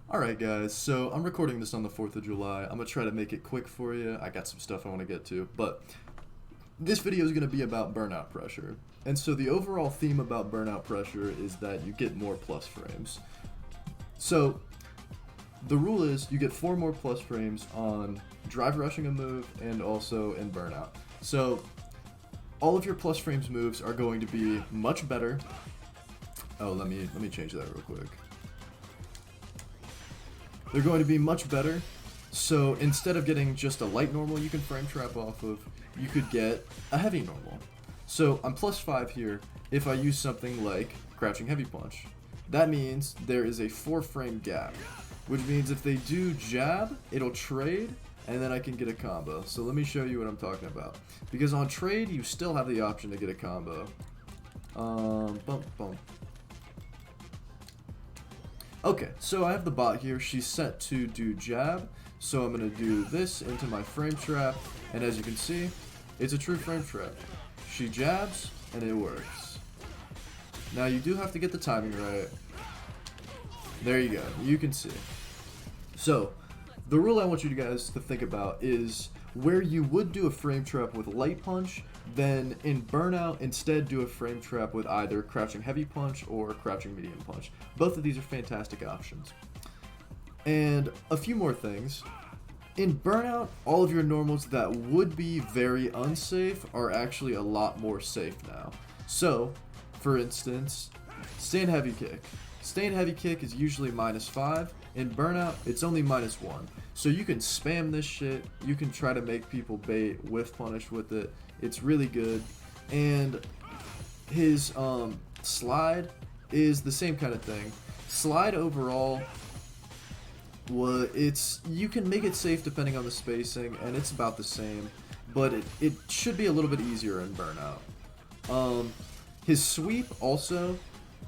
Alright guys, so I'm recording this on the 4th of July. I'm going to try to make it quick for you. I got some stuff I want to get to, but this video is going to be about burnout pressure. And so the overall theme about burnout pressure is that you get more plus frames. So the rule is you get 4 more plus frames on drive rushing a move and also in burnout. So all of your plus frames moves are going to be much better. Oh, let me change that real quick. They're going to be much better. So instead of getting just a light normal you can frame trap off of, you could get a heavy normal. So I'm +5 here if I use something like crouching heavy punch. That means there is a 4 frame gap, which means if they do jab, it'll trade, and then I can get a combo. So let me show you what I'm talking about. Because on trade, you still have the option to get a combo. Bump, bump. Okay, so I have the bot here. She's set to do jab. So I'm going to do this into my frame trap. And as you can see, it's a true frame trap. She jabs, and it works. Now you do have to get the timing right. There you go. You can see. So the rule I want you guys to think about is where you would do a frame trap with light punch, then in burnout instead do a frame trap with either crouching heavy punch or crouching medium punch. Both of these are fantastic options. And a few more things. In burnout, all of your normals that would be very unsafe are actually a lot more safe now. So, for instance, stand heavy kick. Stand heavy kick is usually -5. In burnout, it's only -1. So you can spam this shit. You can try to make people bait whiff punish with it. It's really good. And his slide is the same kind of thing. Slide overall, you can make it safe depending on the spacing, and it's about the same, but it should be a little bit easier in burnout. His sweep also,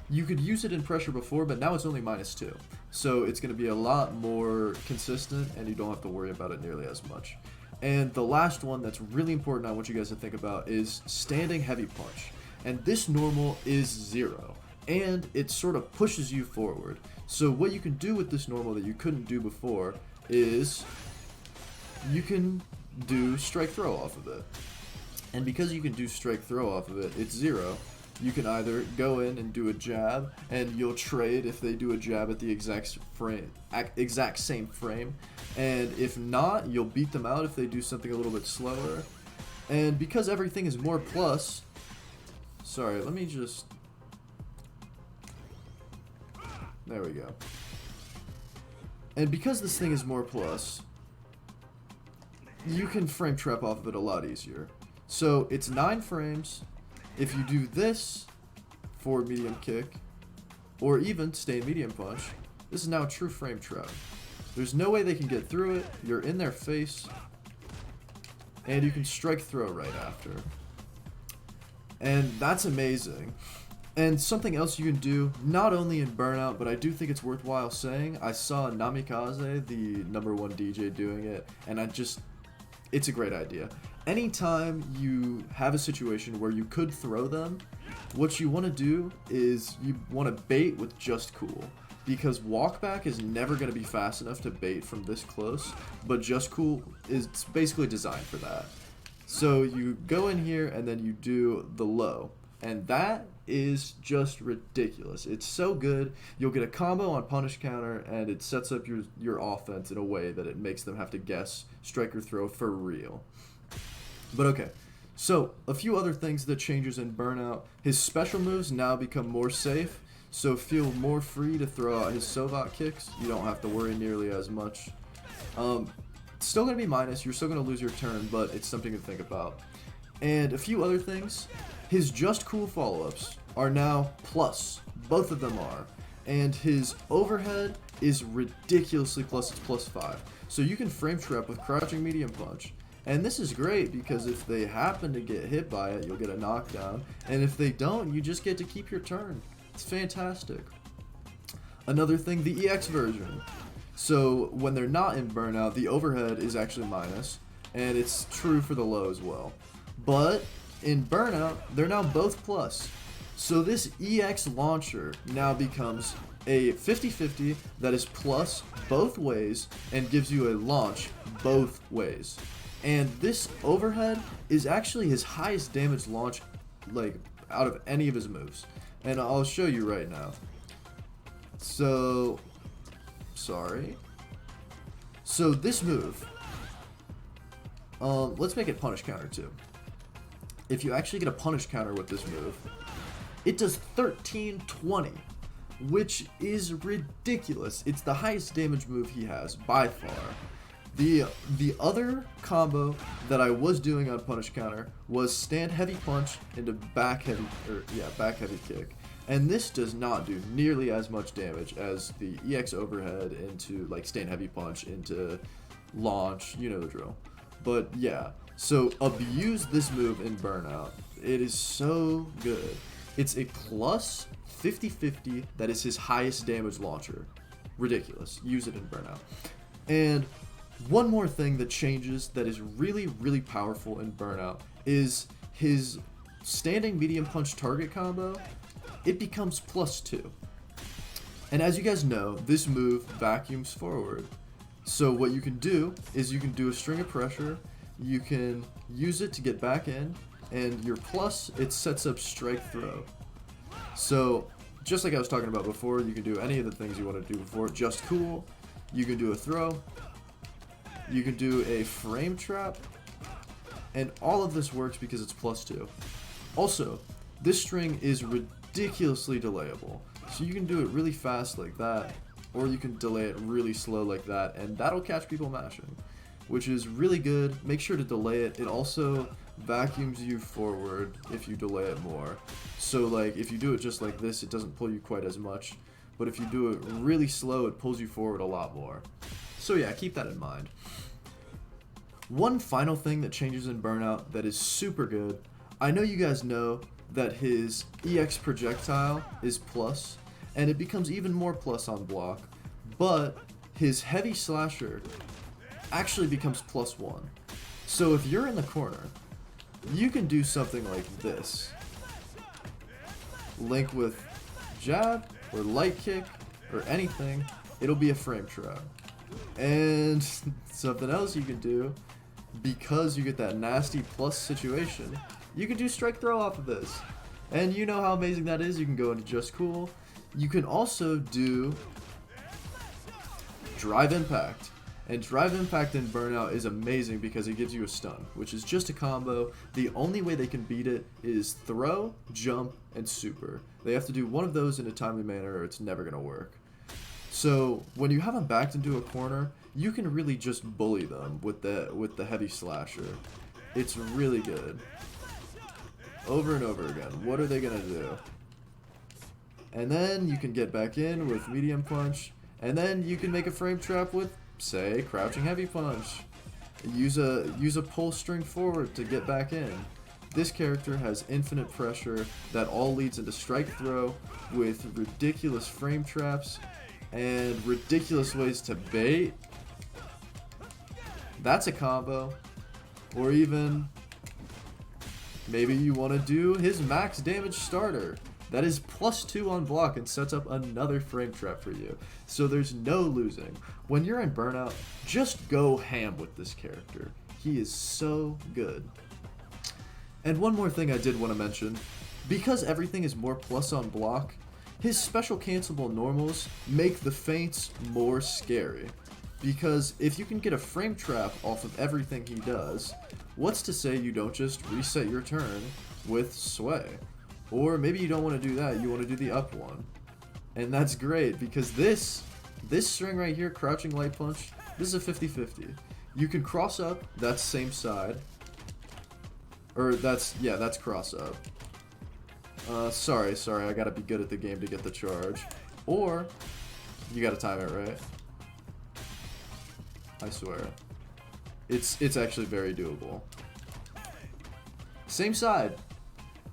you could use it in pressure before, but now it's only -2. So it's going to be a lot more consistent, and you don't have to worry about it nearly as much. And the last one that's really important I want you guys to think about is standing heavy punch. And this normal is 0, and it sort of pushes you forward. So what you can do with this normal that you couldn't do before is you can do strike throw off of it. And because you can do strike throw off of it, it's 0. You can either go in and do a jab, and you'll trade if they do a jab at the exact same frame. And if not, you'll beat them out if they do something a little bit slower. And because everything is more plus, sorry, let me just, there we go. And because this thing is more plus, you can frame trap off of it a lot easier. So it's 9 frames. If you do this for medium kick, or even stay medium punch, this is now a true frame trap. There's no way they can get through it. You're in their face, and you can strike throw right after. And that's amazing. And something else you can do, not only in burnout, but I do think it's worthwhile saying, I saw Namikaze, the #1 DJ, doing it, and it's a great idea. Anytime you have a situation where you could throw them, what you want to do is you want to bait with just cool. Because walkback is never going to be fast enough to bait from this close, but just cool is basically designed for that. So you go in here and then you do the low. And that is just ridiculous. It's so good. You'll get a combo on punish counter, and it sets up your offense in a way that it makes them have to guess strike or throw for real. But okay, so a few other things that changes in burnout. His special moves now become more safe, so feel more free to throw out his Sovat kicks. You don't have to worry nearly as much. It's still going to be minus, you're still going to lose your turn, but it's something to think about. And a few other things. His just cool follow-ups are now plus. Both of them are. And his overhead is ridiculously plus. It's +5. So you can frame trap with crouching medium punch. And this is great because if they happen to get hit by it, you'll get a knockdown. And if they don't, you just get to keep your turn. It's fantastic. Another thing, the EX version. So when they're not in burnout, the overhead is actually minus. And it's true for the low as well. But in burnout, they're now both plus. So this EX launcher now becomes a 50-50 that is plus both ways and gives you a launch both ways. And this overhead is actually his highest damage launch, like, out of any of his moves. And I'll show you right now. So, sorry. So this move, let's make it punish counter too. If you actually get a punish counter with this move, it does 1320, which is ridiculous. It's the highest damage move he has by far. The other combo that I was doing on punish counter was stand heavy punch into back heavy kick. And this does not do nearly as much damage as the EX overhead into like stand heavy punch into launch, you know the drill. But yeah, so abuse this move in Burnout. It is so good. It's a plus 50-50 that is his highest damage launcher. Ridiculous. Use it in Burnout. And one more thing that changes that is really, really powerful in Burnout is his standing medium punch target combo. It becomes +2. And as you guys know, this move vacuums forward. So what you can do is you can do a string of pressure, you can use it to get back in, and your plus, it sets up strike throw. So just like I was talking about before, you can do any of the things you want to do before, just cool, you can do a throw, you can do a frame trap, and all of this works because it's +2. Also, this string is ridiculously delayable. So you can do it really fast like that, or you can delay it really slow like that, and that'll catch people mashing, which is really good. Make sure to delay it. It also vacuums you forward if you delay it more. So like if you do it just like this, it doesn't pull you quite as much, but if you do it really slow, it pulls you forward a lot more. So yeah, keep that in mind. One final thing that changes in Burnout that is super good, I know you guys know that his EX projectile is plus, and it becomes even more plus on block, but his heavy slasher actually becomes +1. So if you're in the corner, you can do something like this. Link with jab or light kick or anything, it'll be a frame trap. And something else you can do, because you get that nasty plus situation, you can do strike throw off of this. And you know how amazing that is. You can go into just cool. You can also do drive impact. And drive impact in Burnout is amazing because it gives you a stun, which is just a combo. The only way they can beat it is throw, jump, and super. They have to do one of those in a timely manner or it's never going to work. So when you have them backed into a corner, you can really just bully them with the heavy slasher. It's really good. Over and over again. What are they going to do? And then you can get back in with medium punch, and then you can make a frame trap with, say, crouching heavy punch. Use a pull string forward to get back in. This character has infinite pressure that all leads into strike throw with ridiculous frame traps and ridiculous ways to bait. That's a combo. Or even maybe you want to do his max damage starter. That is +2 on block and sets up another frame trap for you. So there's no losing. When you're in Burnout, just go ham with this character. He is so good. And one more thing I did want to mention. Because everything is more plus on block, his special cancelable normals make the feints more scary. Because if you can get a frame trap off of everything he does, what's to say you don't just reset your turn with sway? Or maybe you don't want to do that, you want to do the up one. And that's great, because this string right here, crouching light punch, this is a 50-50. You can cross up, that's same side. Or that's cross up. Sorry, I gotta be good at the game to get the charge. Or, you gotta time it right. I swear. It's actually very doable. Same side.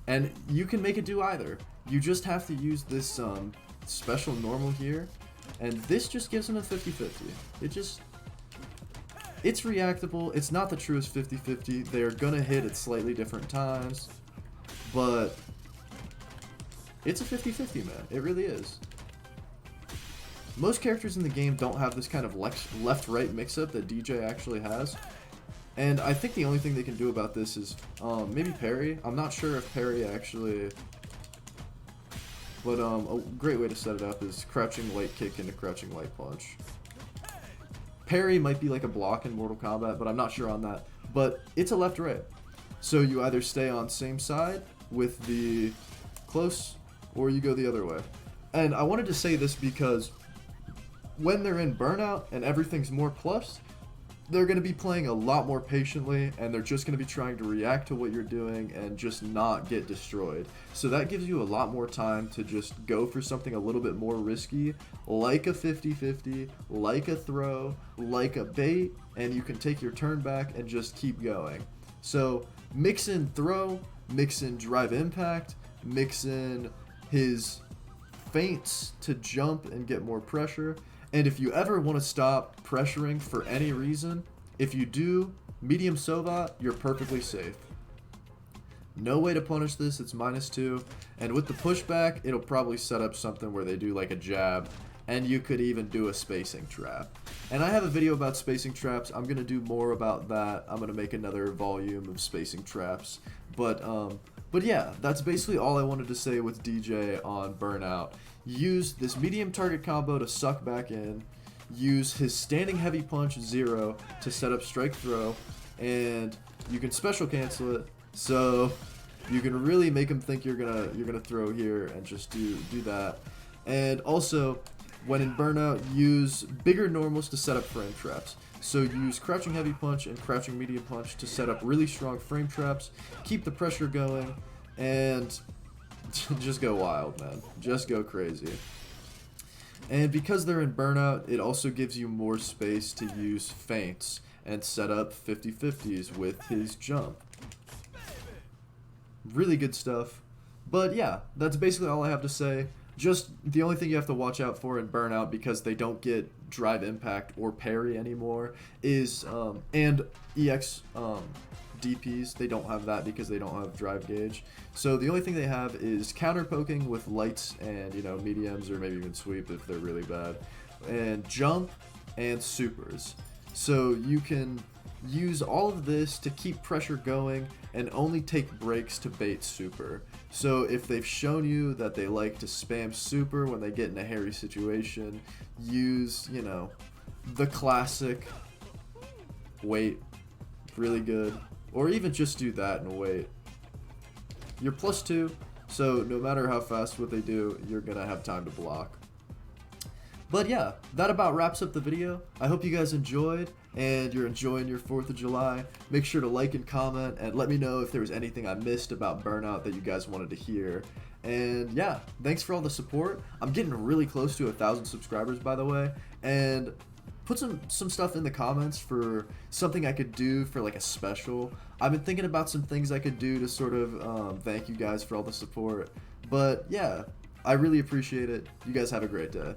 And you can make it do either. You just have to use this special normal here, and this just gives him a 50-50. It's reactable. It's not the truest 50-50. They are gonna hit at slightly different times, but it's a 50-50, man. It really is. most characters in the game don't have this kind of left-right mix-up that DeeJay actually has. And I think the only thing they can do about this is maybe parry. I'm not sure if parry actually... But a great way to set it up is crouching light kick into crouching light punch. Parry might be like a block in Mortal Kombat, but I'm not sure on that. But it's a left-right. So you either stay on same side with the close, or you go the other way. And I wanted to say this because when they're in Burnout and everything's more plus, they're going to be playing a lot more patiently, and they're just going to be trying to react to what you're doing and just not get destroyed. So that gives you a lot more time to just go for something a little bit more risky, like a 50-50, like a throw, like a bait, and you can take your turn back and just keep going. So mix in throw, mix in drive impact, mix in his feints to jump and get more pressure. And if you ever want to stop pressuring for any reason, if you do medium Sovat, you're perfectly safe. No way to punish this, it's -2. And with the pushback, it'll probably set up something where they do like a jab, and you could even do a spacing trap. And I have a video about spacing traps. I'm going to do more about that. I'm going to make another volume of spacing traps. But yeah, that's basically all I wanted to say with DeeJay on Burnout. Use this medium target combo to suck back in. Use his standing heavy punch 0 to set up strike throw. And you can special cancel it. So you can really make him think you're gonna throw here and just do that. And also, when in Burnout, use bigger normals to set up frame traps. So use crouching heavy punch and crouching medium punch to set up really strong frame traps, keep the pressure going, and just go wild, man. Just go crazy. And because they're in Burnout, it also gives you more space to use feints and set up 50-50s with his jump. Really good stuff. But yeah, that's basically all I have to say. Just the only thing you have to watch out for in Burnout, because they don't get drive impact or parry anymore, is and EX DPs. They don't have that because they don't have drive gauge. So the only thing they have is counter poking with lights and, you know, mediums, or maybe even sweep if they're really bad, and jump and supers. So you can use all of this to keep pressure going and only take breaks to bait super. So if they've shown you that they like to spam super when they get in a hairy situation, use, you know, the classic wait, really good, or even just do that and wait. You're +2, so no matter how fast what they do, you're gonna have time to block. But yeah, that about wraps up the video. I hope you guys enjoyed, and you're enjoying your 4th of July. Make sure to like and comment, and let me know if there was anything I missed about Burnout that you guys wanted to hear. And yeah, thanks for all the support. I'm getting really close to 1,000 subscribers, by the way, and put some stuff in the comments for something I could do for like a special. I've been thinking about some things I could do to sort of thank you guys for all the support. But yeah, I really appreciate it. You guys have a great day.